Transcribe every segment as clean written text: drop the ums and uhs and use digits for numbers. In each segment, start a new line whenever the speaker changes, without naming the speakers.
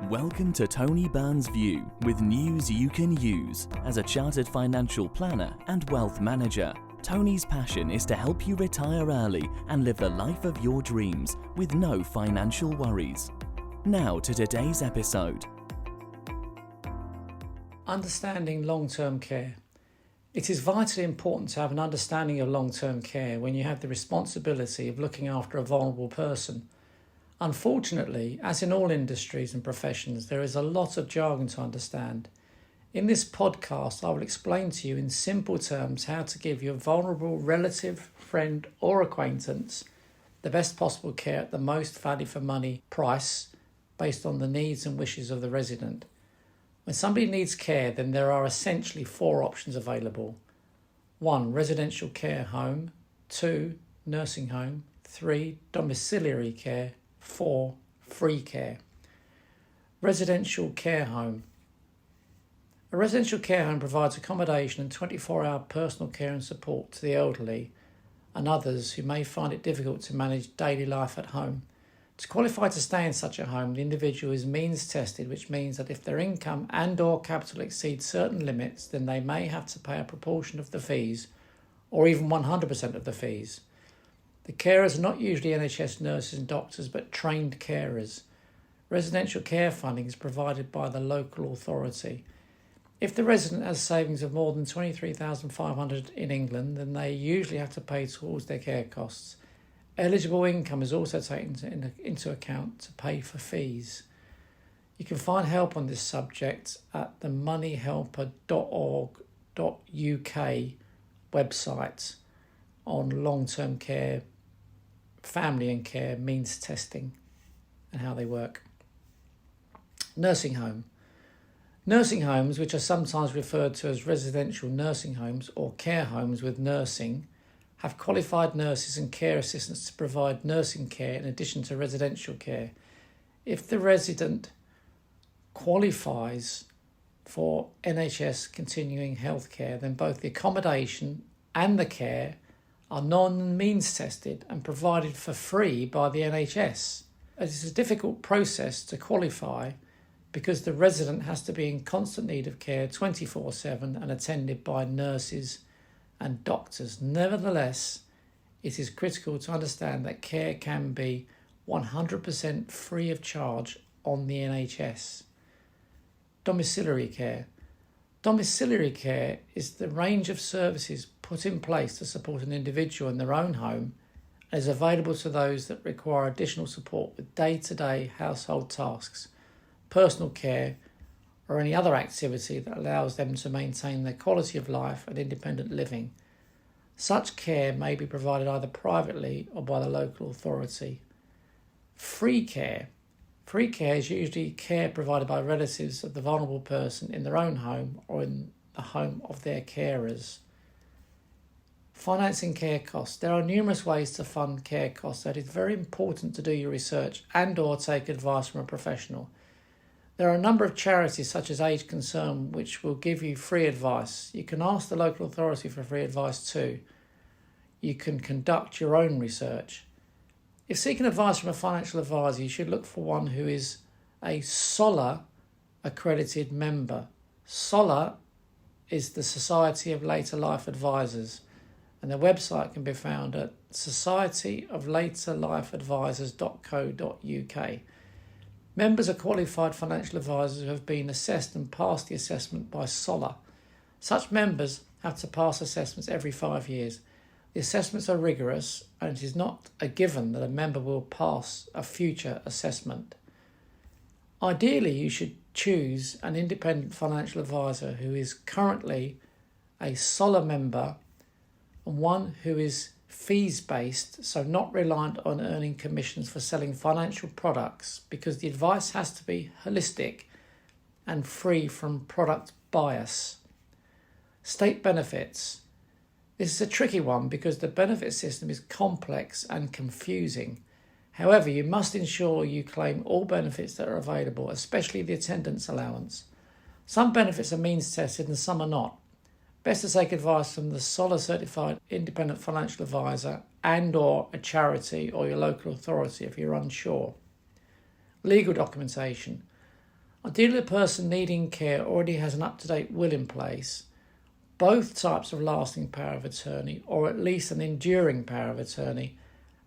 Welcome to Tony Byrne's View, with news you can use. As a chartered financial planner and wealth manager, Tony's passion is to help you retire early and live the life of your dreams with no financial worries. Now to today's episode.
Understanding long-term care. It is vitally important to have an understanding of long-term care when you have the responsibility of looking after a vulnerable person. Unfortunately, as in all industries and professions, there is a lot of jargon to understand. In this podcast, I will explain to you in simple terms how to give your vulnerable relative, friend or acquaintance the best possible care at the most value for money price based on the needs and wishes of the resident. When somebody needs care, then there are essentially 4 options available. 1. Residential care home. 2. Nursing home. 3. Domiciliary care. 4. Free care. Residential care home. A residential care home provides accommodation and 24-hour personal care and support to the elderly and others who may find it difficult to manage daily life at home. To qualify to stay in such a home, the individual is means tested, which means that if their income and/or capital exceed certain limits, then they may have to pay a proportion of the fees or even 100% of the fees. The carers are not usually NHS nurses and doctors, but trained carers. Residential care funding is provided by the local authority. If the resident has savings of more than $23,500 in England, then they usually have to pay towards their care costs. Eligible income is also taken into account to pay for fees. You can find help on this subject at the moneyhelper.org.uk website on long-term care, family and care means testing and how they work. Nursing home. Nursing homes, which are sometimes referred to as residential nursing homes or care homes with nursing, have qualified nurses and care assistants to provide nursing care in addition to residential care. If the resident qualifies for NHS continuing health care, then both the accommodation and the care are non-means tested and provided for free by the NHS. It is a difficult process to qualify because the resident has to be in constant need of care 24/7 and attended by nurses and doctors. Nevertheless, it is critical to understand that care can be 100% free of charge on the NHS. Domiciliary care. Domiciliary care is the range of services put in place to support an individual in their own home and is available to those that require additional support with day-to-day household tasks, personal care, or any other activity that allows them to maintain their quality of life and independent living. Such care may be provided either privately or by the local authority. Free care. Free care is usually care provided by relatives of the vulnerable person in their own home or in the home of their carers. Financing care costs. There are numerous ways to fund care costs, so it is very important to do your research and/or take advice from a professional. There are a number of charities such as Age Concern which will give you free advice. You can ask the local authority for free advice too. You can conduct your own research. If seeking advice from a financial advisor, you should look for one who is a SOLA accredited member. SOLA is the Society of Later Life Advisors, and their website can be found at societyoflaterlifeadvisors.co.uk. Members are qualified financial advisors who have been assessed and passed the assessment by SOLA. Such members have to pass assessments every 5 years. The assessments are rigorous, and it is not a given that a member will pass a future assessment. Ideally, you should choose an independent financial advisor who is currently a SOLA member and one who is fees-based, so not reliant on earning commissions for selling financial products, because the advice has to be holistic and free from product bias. State benefits. This is a tricky one because the benefit system is complex and confusing. However, you must ensure you claim all benefits that are available, especially the attendance allowance. Some benefits are means tested and some are not. Best to take advice from the SOLA certified independent financial advisor and/or a charity or your local authority if you're unsure. Legal documentation. Ideally, a person needing care already has an up-to-date will in place, both types of lasting power of attorney, or at least an enduring power of attorney,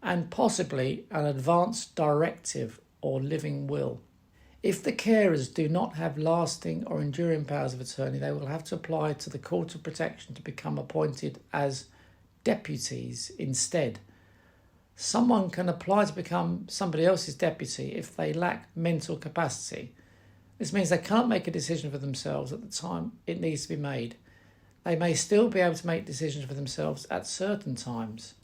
and possibly an advanced directive or living will. If the carers do not have lasting or enduring powers of attorney, they will have to apply to the Court of Protection to become appointed as deputies instead. Someone can apply to become somebody else's deputy if they lack mental capacity. This means they can't make a decision for themselves at the time it needs to be made. They may still be able to make decisions for themselves at certain times.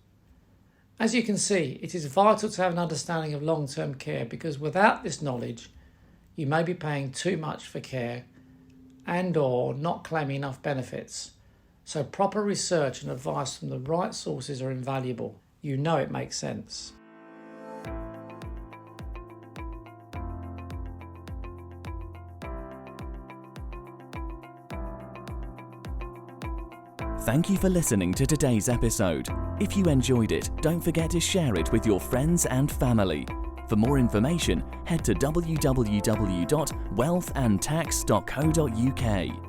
As you can see, it is vital to have an understanding of long-term care, because without this knowledge, you may be paying too much for care and or not claiming enough benefits. So proper research and advice from the right sources are invaluable. You know it makes sense.
Thank you for listening to today's episode. If you enjoyed it, don't forget to share it with your friends and family. For more information, head to www.wealthandtax.co.uk.